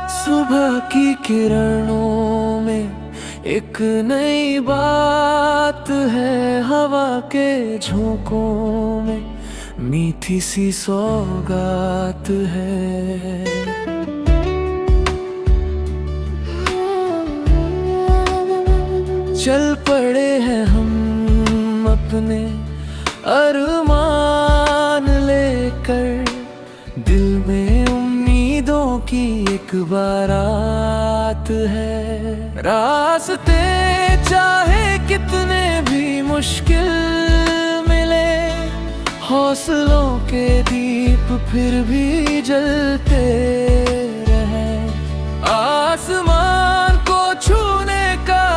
सुबह की किरणों में एक नई बात है, हवा के झोंकों में मीठी सी सौगात है। चल पड़े हैं हम अपने अरमान लेकर, दिल में उम्मीदों की एक बारात है। रास्ते चाहे कितने भी मुश्किल मिले, हौसलों के दीप फिर भी जलते रहे। आसमान को छूने का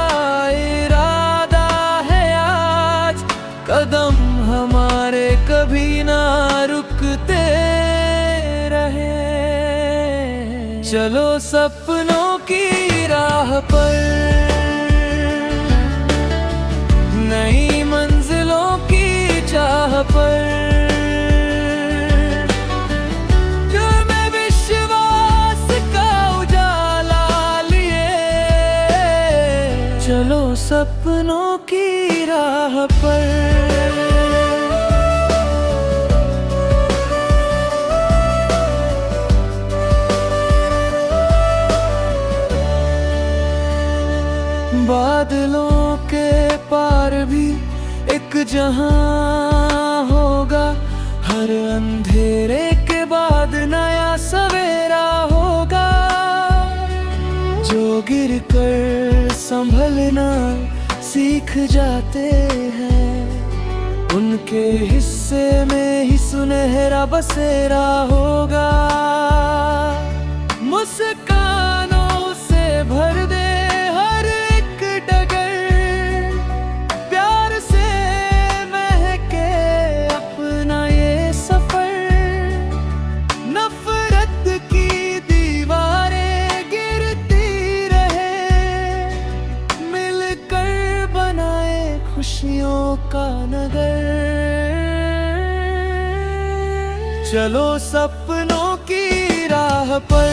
इरादा है आज, कदम हमारे कभी ना रुकते रहे। चलो सपनों की राह पर, नई मंजिलों की चाह पर, दिल में विश्वास का उजाला लिए। चलो सपनों की राह पर। बादलों के पार भी एक जहां होगा, हर अंधेरे के बाद नया सवेरा होगा। जो गिर कर संभलना सीख जाते हैं, उनके हिस्से में ही सुनहरा बसेरा होगा। मुस्कानों से भर दे हर एक डगर, प्यार से महके अपना ये सफर। नफरत की दीवारें गिरती रहे, मिलकर बनाए खुशियों का नगर। चलो सपनों की राह पर,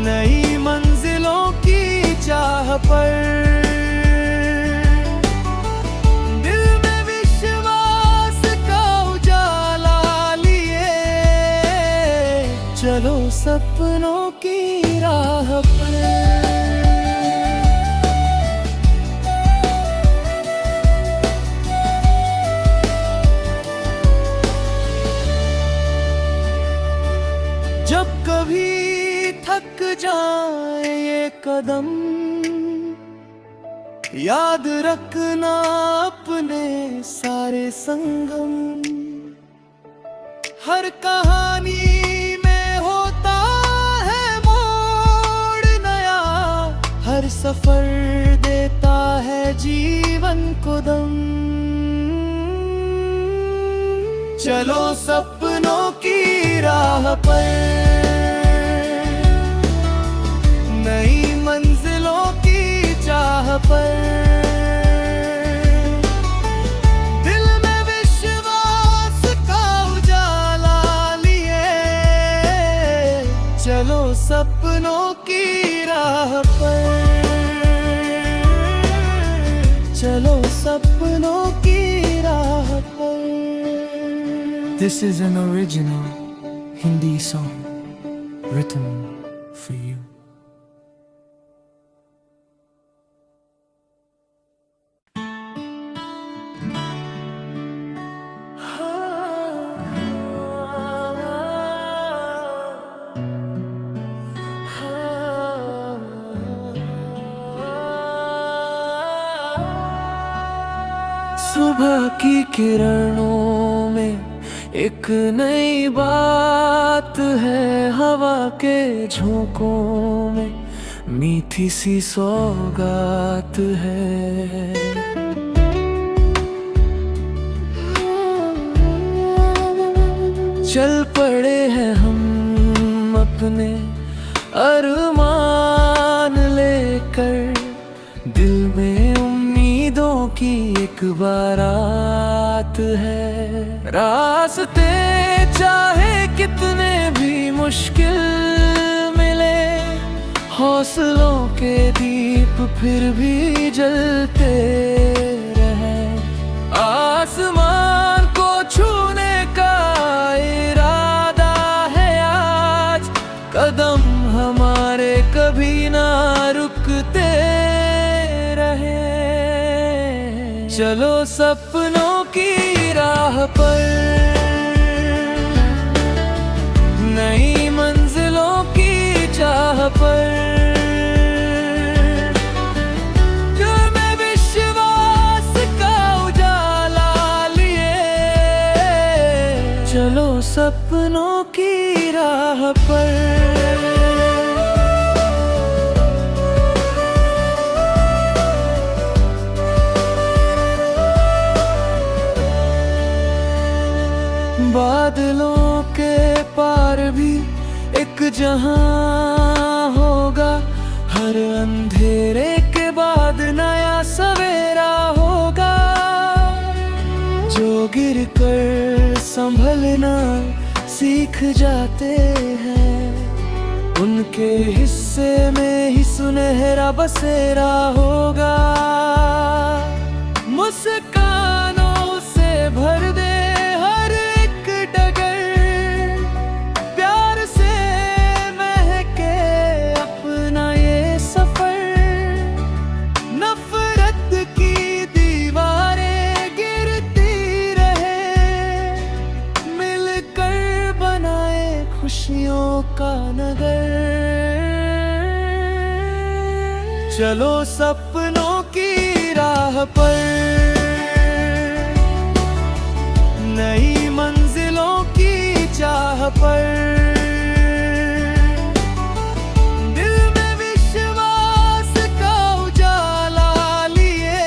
नई मंजिलों की चाह पर, दिल में विश्वास का उजाला लिए। चलो सपनों की राह पर। जब कभी थक जाए ये कदम, याद रखना अपने सारे संगम। हर कहानी में होता है मोड़ नया, हर सफर देता है जीवन को दम। चलो सपनों की राह पर, नई मंजिलों की चाह पर, दिल में विश्वास का उजाला लिए। चलो सपनों की राह पर, चलो सपनों की राह पर। This is an original Hindi song written for you. सुबह की किरणों में एक नई बात है, हवा के झोंकों में मीठी सी सौगात है। चल पड़े हैं हम अपने अरमान लेकर, दिल में उम्मीदों की एक बारात है। रास्ते चाहे कितने भी मुश्किल मिले, हौसलों के दीप फिर भी जलते रहे। आसमान को छूने का इरादा है आज, कदम हमारे कभी ना रुकते रहे। चलो सपनों की राह पर, नई मंजिलों की चाह पर, दिल में विश्वास का उजाला लिए। चलो सपनों की राह पर। बादलों के पार भी एक जहां होगा, हर अंधेरे के बाद नया सवेरा होगा। जो गिर कर संभलना सीख जाते हैं, उनके हिस्से में ही सुनहरा बसेरा होगा। मुस्कानों से भर दे हर एक डगर, प्यार से महके अपना ये सफर। नफरत की दीवारें गिरती रहे, मिलकर बनाए खुशियों का नगर। चलो सपनों की राह पर, नई मंजिलों की चाह पर, दिल में विश्वास का उजाला लिए।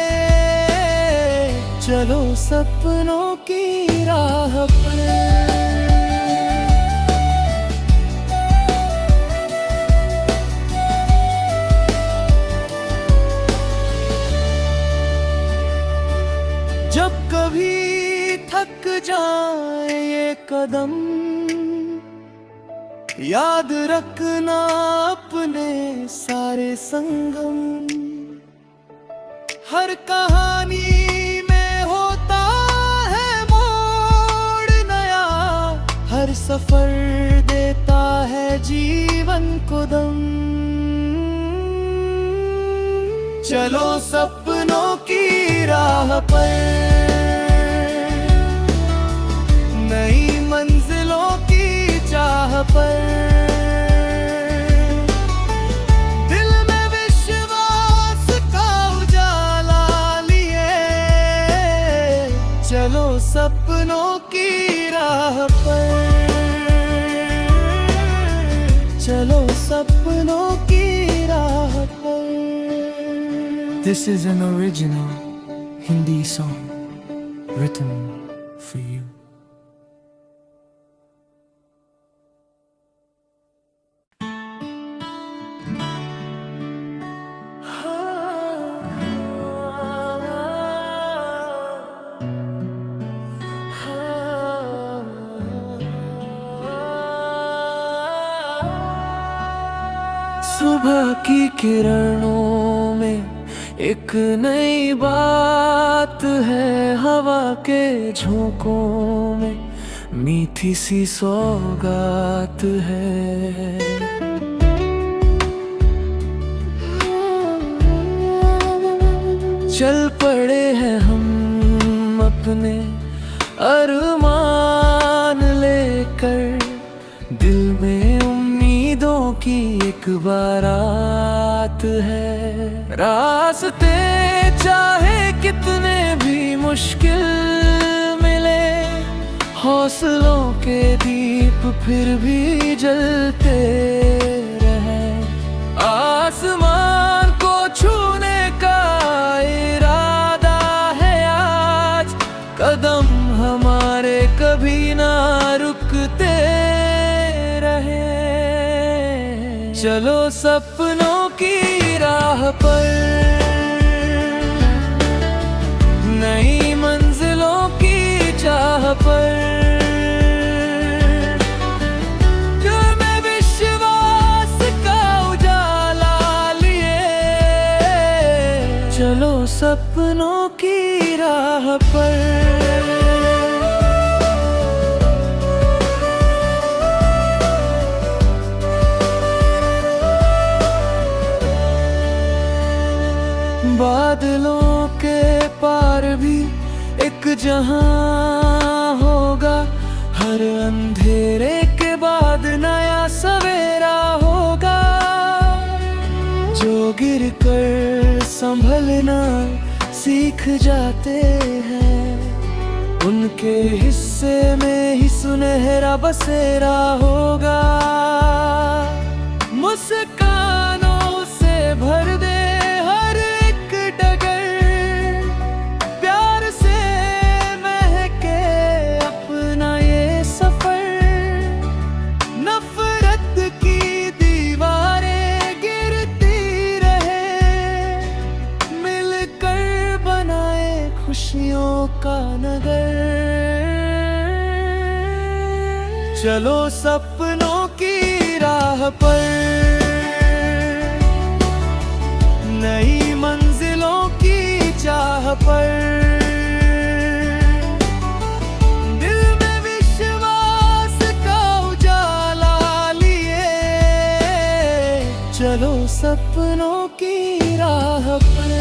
चलो सपनों की राह पर। जब कभी थक जाए ये कदम, याद रखना अपने सारे संगम। हर कहानी में होता है मोड़ नया, हर सफर देता है जीवन को दम। चलो सपनों की राह पर, नई मंजिलों की चाह पर, दिल में विश्वास का उजाला लिए। चलो सपनों की राह पर, चलो सपनों की राह पर। This is an original Hindi song written for you. सुबह की किरणों में एक नई बात है, हवा के झोंकों में मीठी सी सौगात है। चल पड़े हैं हम अपने अरमान लेकर, दिल में उम्मीदों की एक बारात है। रास्ते चाहे कितने भी मुश्किल मिले, हौसलों के दीप फिर भी जलते रहे। आसमान को छूने का इरादा है आज, कदम हमारे कभी ना रुकते रहे। चलो सपनों की राह पर, नई मंजिलों की चाह पर, दिल में सपनों की राह पर। बादलों के पार भी एक जहां होगा, हर अंधेरे के बाद नया सवेरा होगा। जो गिर कर संभलना सीख जाते हैं, उनके हिस्से में ही सुनहरा बसेरा होगा। मुस्कानों से भर दे हर एक डगर, प्यार से महके अपना ये सफर। नफरत की दीवारें गिरती रहे, मिलकर बनाए खुशियों का नगर। चलो सपनों की राह पर, नई मंजिलों की चाह पर। दिल में विश्वास का उजाला लिए, चलो सपनों की राह पर।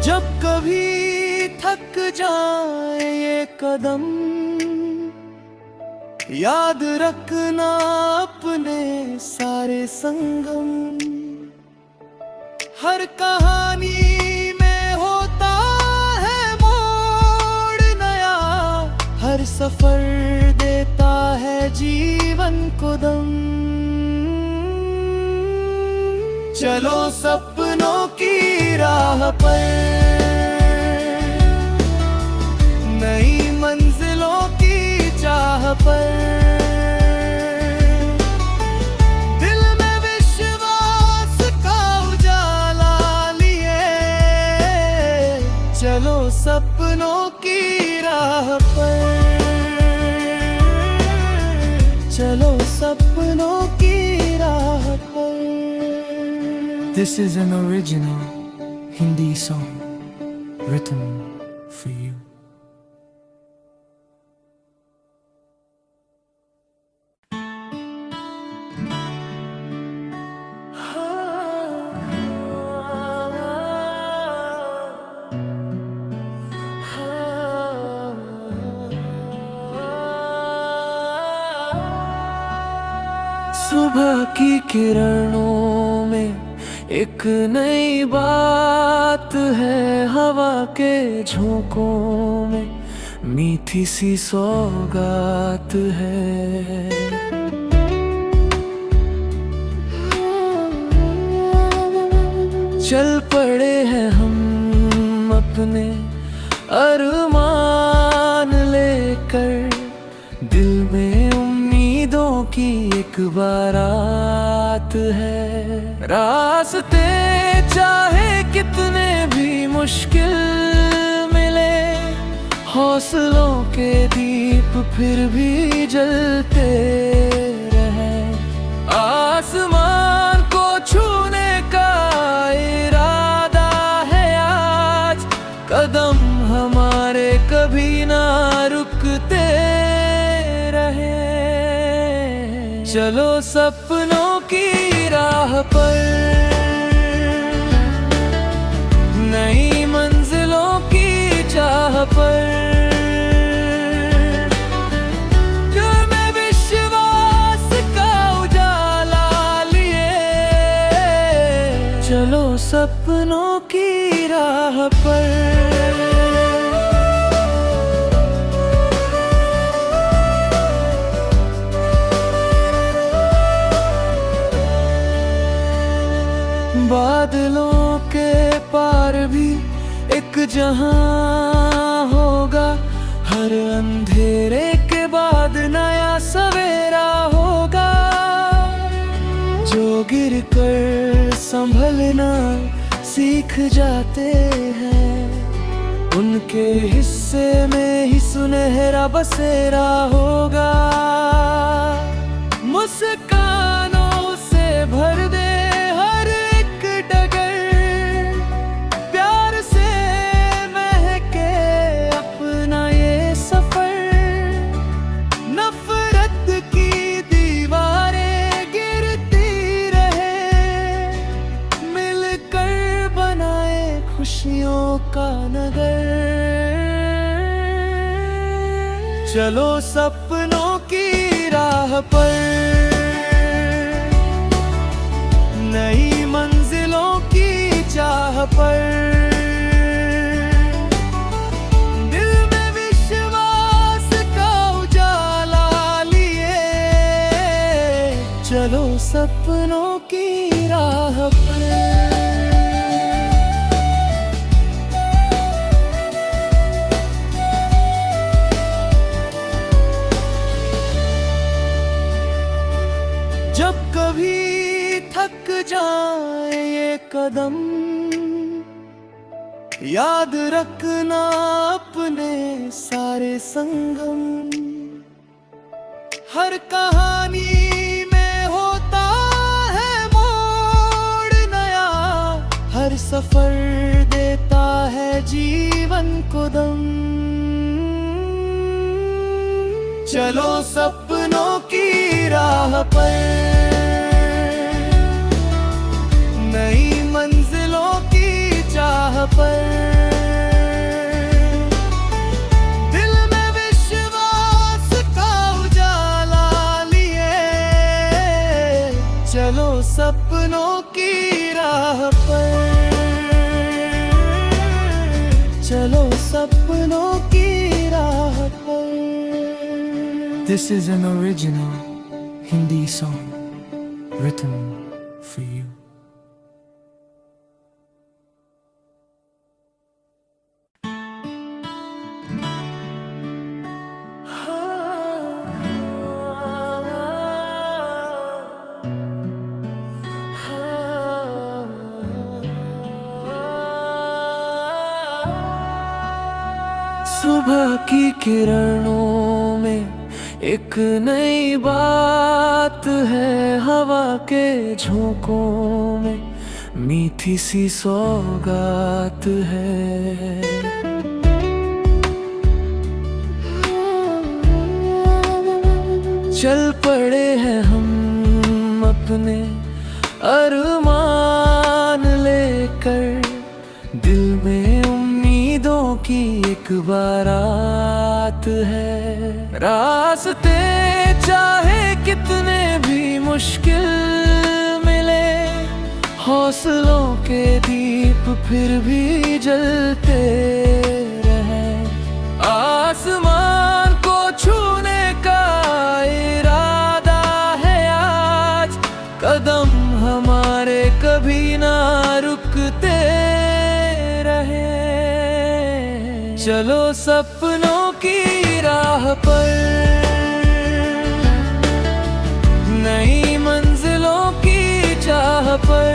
जब कभी थक जाए ये कदम, याद रखना अपने सारे संगम। हर कहानी में होता है मोड़ नया, हर सफर देता है जीवन को दम। चलो सपनों की राह पर, नई मंजिलों की चाह पर। दिल में विश्वास का उजाला लिए, चलो सपनों की राह पर। चलो सपनों की राह पर। This is an original Hindi song written for you. सुबह की किरणों में एक नई बात है, हवा के झोंकों में मीठी सी सौगात है। चल पड़े हैं हम अपने अरमान लेकर, दिल में उम्मीदों की एक बारात है। रास्ते चाहे कितने भी मुश्किल मिले, हौसलों के दीप फिर भी जलते रहे। आसमान को छूने का इरादा है आज, कदम हमारे कभी ना रुकते रहे। चलो सपनों की राह पर, नई मंजिलों की चाह पर। दिल में विश्वास का उजाला लिए, चलो सपनों की राह पर। बादलों के पार भी एक जहां होगा, हर अंधेरे के बाद नया सवेरा होगा। जो गिर कर संभलना सीख जाते हैं, उनके हिस्से में ही सुनहरा बसेरा होगा। मुस्कानों से भर दे हर एक डगर, प्यार से महके अपना ये सफर। नफरत की दीवारें गिरती रहे, मिलकर बनाए खुशियों का नगर। चलो सपनों की राह पर, नई मंजिलों की चाह पर। दिल में विश्वास का उजाला लिए, चलो सपनों की राह पर। जब कभी थक जाए ये कदम, याद रखना अपने सारे संगम। हर कहानी में होता है मोड़ नया, हर सफर देता है जीवन को दम। चलो सपनों की राह पर, नई मंजिलों की चाह पर। दिल में विश्वास का उजाला लिए, चलो सपनों की राह पर। चलो सपनों की राह पर। This is an original Hindi song written for you. सुबह की किरणों में एक नई बात है, हवा के झोंकों में मीठी सी सौगात है। चल पड़े हैं हम अपने अरमान लेकर, दिल में उम्मीदों की एक बारात है। रास्ते चाहे कितने भी मुश्किल मिले, हौसलों के दीप फिर भी जलते रहे। आसमान को छूने का इरादा है आज, कदम हमारे कभी ना रुकते रहे। चलो सपनों की राह पर, नई मंजिलों की चाह पर।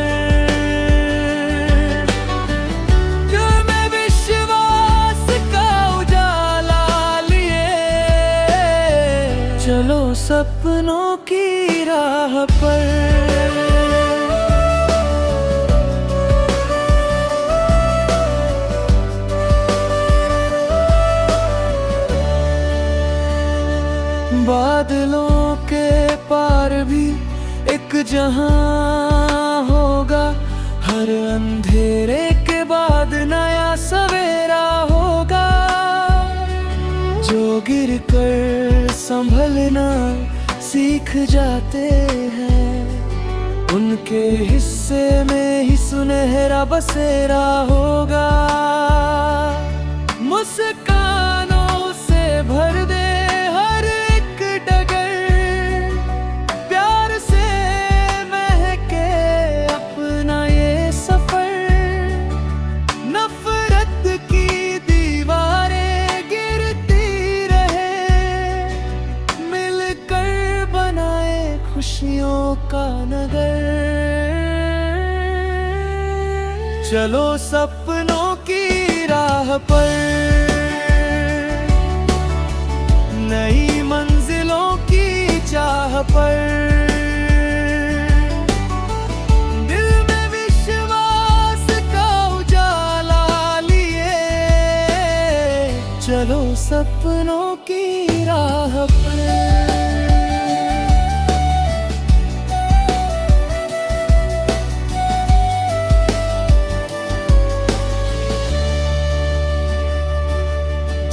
दिल में विश्वास का उजाला लिए, चलो सपनों की राह पर। बादलों के पार भी एक जहां होगा, हर अंधेरे के बाद नया सवेरा होगा। जो गिर कर संभलना सीख जाते हैं, उनके हिस्से में ही सुनहरा बसेरा होगा। मुस्कानों से भर दे हर एक डगर, प्यार से महके अपना ये सफर। नफरत की दीवारें गिरती रहे, मिलकर बनाए खुशियों का नगर। चलो सपनों की राह पर, नई मंजिलों की चाह पर, दिल में विश्वास का उजाला लिए, चलो सपनों की राह पर।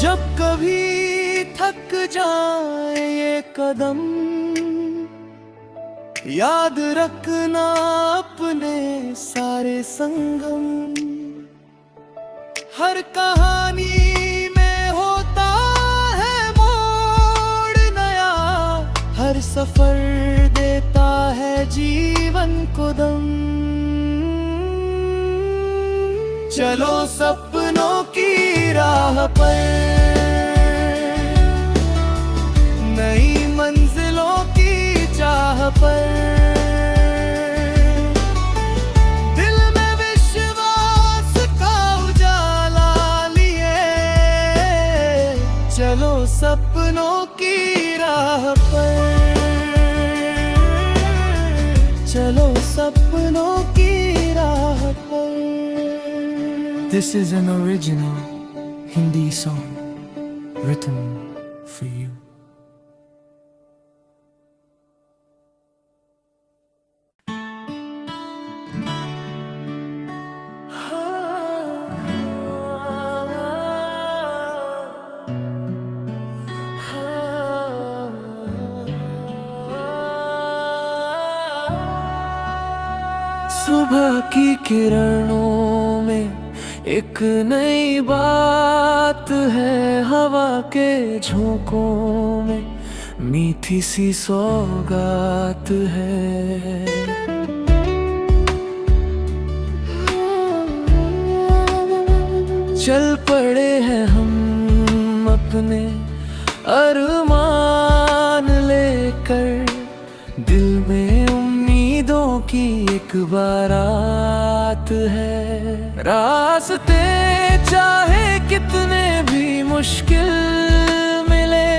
जब कभी थक जाए ये कदम, याद रखना अपने सारे संगम। हर कहानी में होता है मोड़ नया, हर सफर देता है जीवन को दम। चलो सपनों की राह पर, नई मंजिलों की चाह पर, दिल में विश्वास का उजाला लिए, चलो सपनों की राह पर, चलो सपनों की राह पर। This is an original Hindi song written for you. सुबह की किरणों में एक नई बात है, हवा के झोंकों में मीठी सी सौगात है। चल पड़े हैं हम अपने अरमान लेकर, दिल में उम्मीदों की एक बारात है। रास्ते चाहे कितने भी मुश्किल मिले,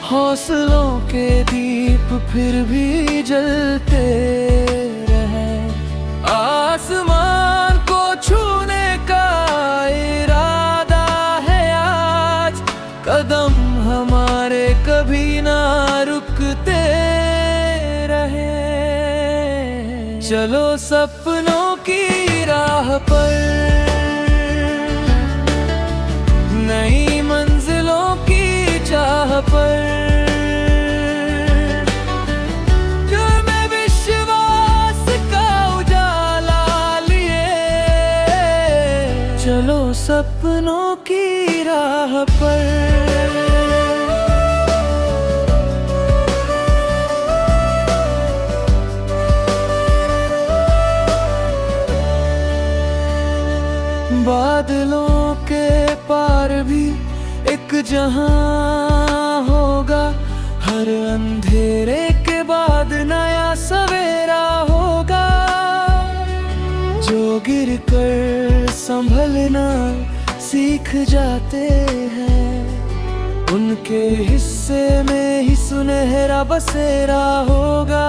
हौसलों के दीप फिर भी जलते रहे। आसमान को छूने का इरादा है आज, कदम हमारे कभी ना रुकते रहे। चलो सपनों की राह पर, नई मंजिलों की चाह पर, दिल में विश्वास का उजाला लिए, चलो सपनों की राह पर। बादलों के पार भी एक जहां होगा, हर अंधेरे के बाद नया सवेरा होगा। जो गिर कर संभलना सीख जाते हैं, उनके हिस्से में ही सुनहरा बसेरा होगा।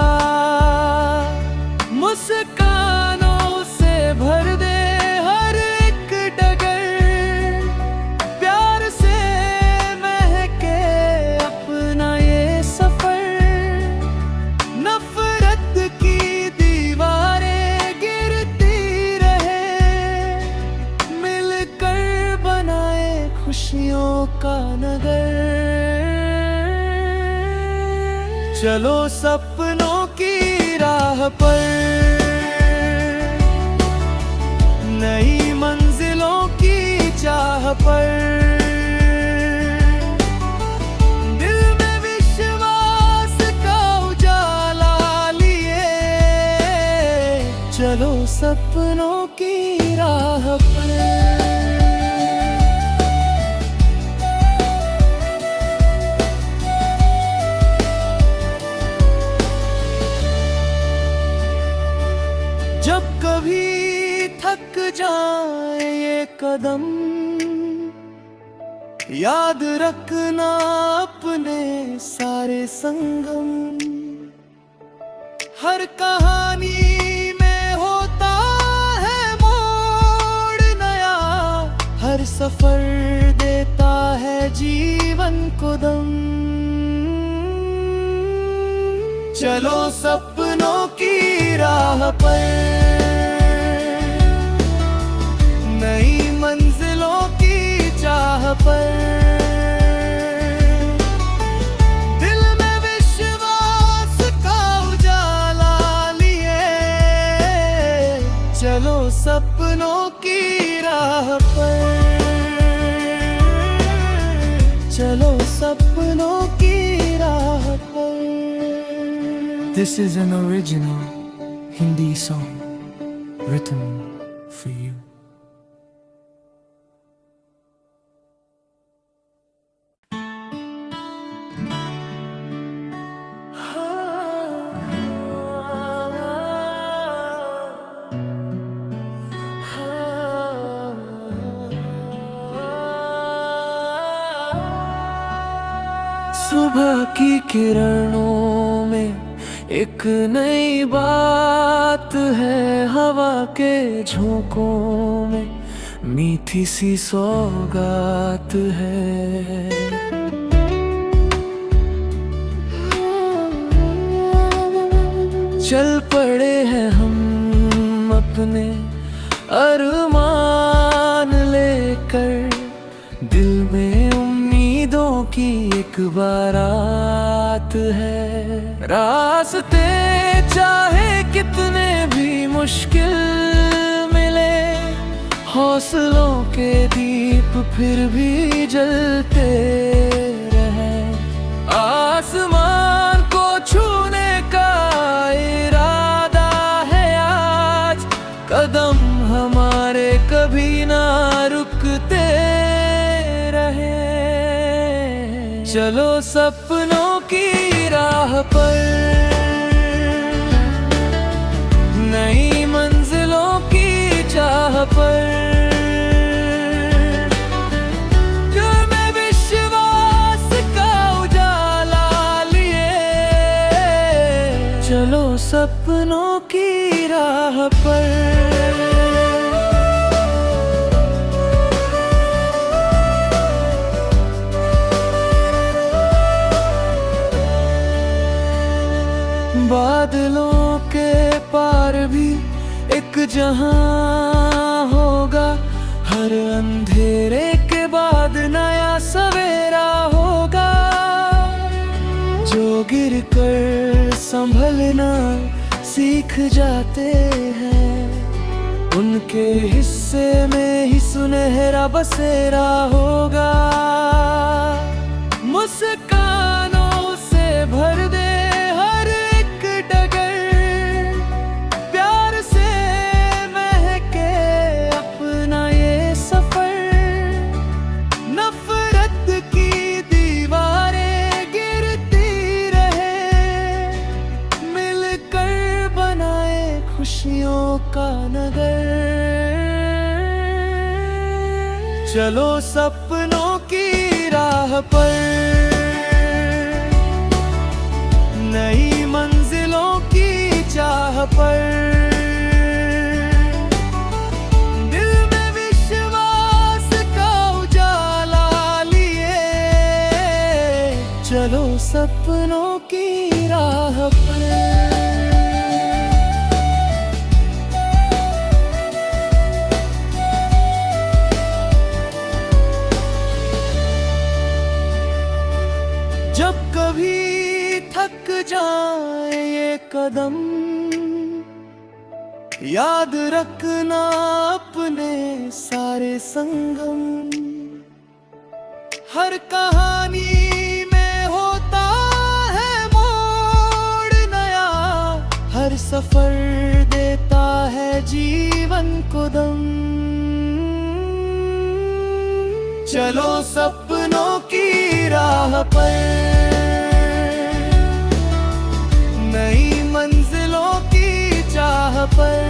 मुस्कानों से भर दे हर एक डगर, प्यार से महके अपना ये सफर। नफरत की दीवारें गिरती रहे, मिलकर बनाए खुशियों का नगर। चलो सपनों की राह पर, नई मंजिलों की चाह पर, दिल में विश्वास का उजाला लिए, चलो सपनों की राह पर। जब कभी थक जाए ये कदम, याद रखना अपने सारे संगम। हर कहानी में होता है मोड़ नया, हर सफर देता है जीवन को दम। चलो सपनों की राह पर, नई मंजिलों की चाह पर, दिल में विश्वास का उजाला लिए। चलो सपनों की राह पर, चलो सपनों की राह पर। This is an original Hindi song written for you. सुबह की किरणों में एक नई बात है, हवा के झोंकों में मीठी सी सौगात है। चल पड़े हैं हम अपने अरमान लेकर, दिल में उम्मीदों की एक बारात है। रास्ते चाहे कितने भी मुश्किल मिले, हौसलों के दीप फिर भी जलते रहे। आसमान को छूने का इरादा है आज, कदम हमारे कभी ना रुकते रहे। चलो सपनों की राह पर, नई मंजिलों की चाह पर, दिल में विश्वास का उजाला लिए। चलो सपनों की राह पर, बादलों के पार भी एक जहां होगा, हर अंधेरे के बाद नया सवेरा होगा। जो गिर कर संभलना सीख जाते हैं, उनके हिस्से में ही सुनहरा बसेरा होगा। मुस्कानों से भर दे हर एक डगर, प्यार से महके अपना ये सफर। नफरत की दीवारें गिरती रहे, मिलकर बनाए खुशियों का नगर। चलो सपनों की राह पर, नई मंजिलों की चाह पर, दिल में विश्वास का उजाला लिए। चलो सपनों की राह पर। जब कभी थक जाए ये कदम, याद रखना अपने सारे संगम। हर कहानी में होता है मोड़ नया, हर सफर देता है जीवन को दम। चलो सपनों की राह पर, नई मंजिलों की चाह पर,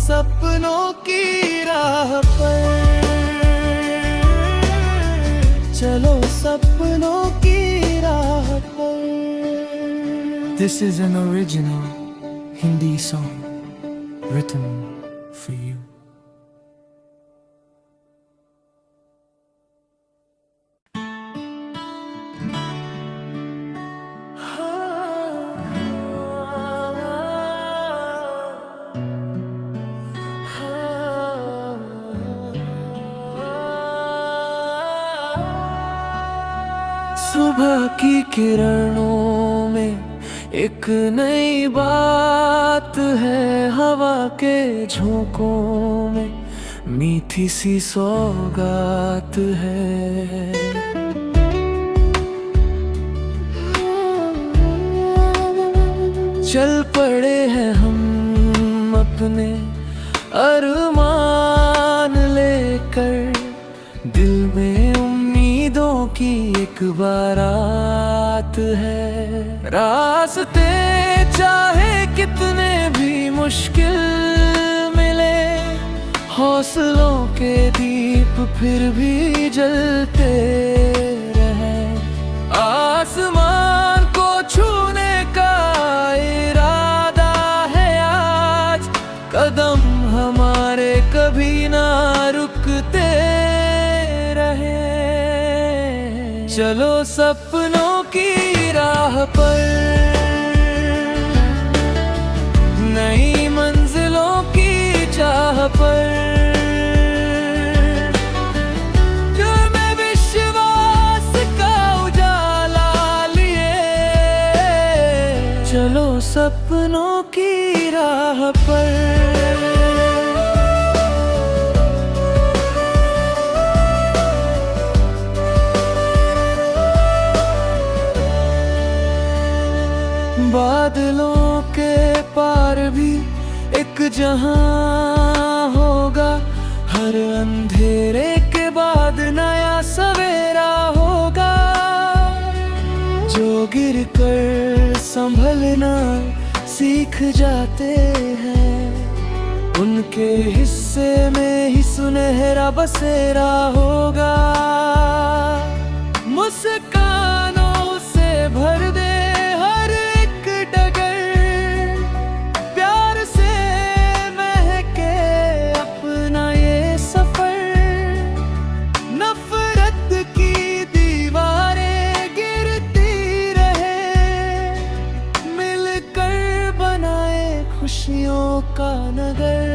सपनों की राह पर, चलो सपनों की राह पर। This is an original Hindi song written for you. सुबह की किरणों में एक नई बात है, हवा के झोंकों में मीठी सी सौगात है। चल पड़े हैं हम अपने अरमान लेकर, दिल में उम्मीदों की एक बारात है। रास्ते चाहे कितने भी मुश्किल मिले, हौसलों के दीप फिर भी जलते रहे। आसमान को छूने का इरादा है आज, कदम हमारे कभी ना रुकते रहे। चलो सपनों की राह पर, नई मंजिलों की चाह पर, दिल में विश्वास का उजाला लिए। चलो सपनों की राह पर। बादलों के पार भी एक जहां होगा, हर अंधेरे के बाद नया सवेरा होगा। जो गिर कर संभलना सीख जाते हैं, उनके हिस्से में ही सुनहरा बसेरा होगा। मुस्कानों से भर दे खुशियों का नगर।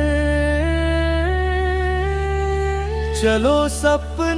चलो सपनों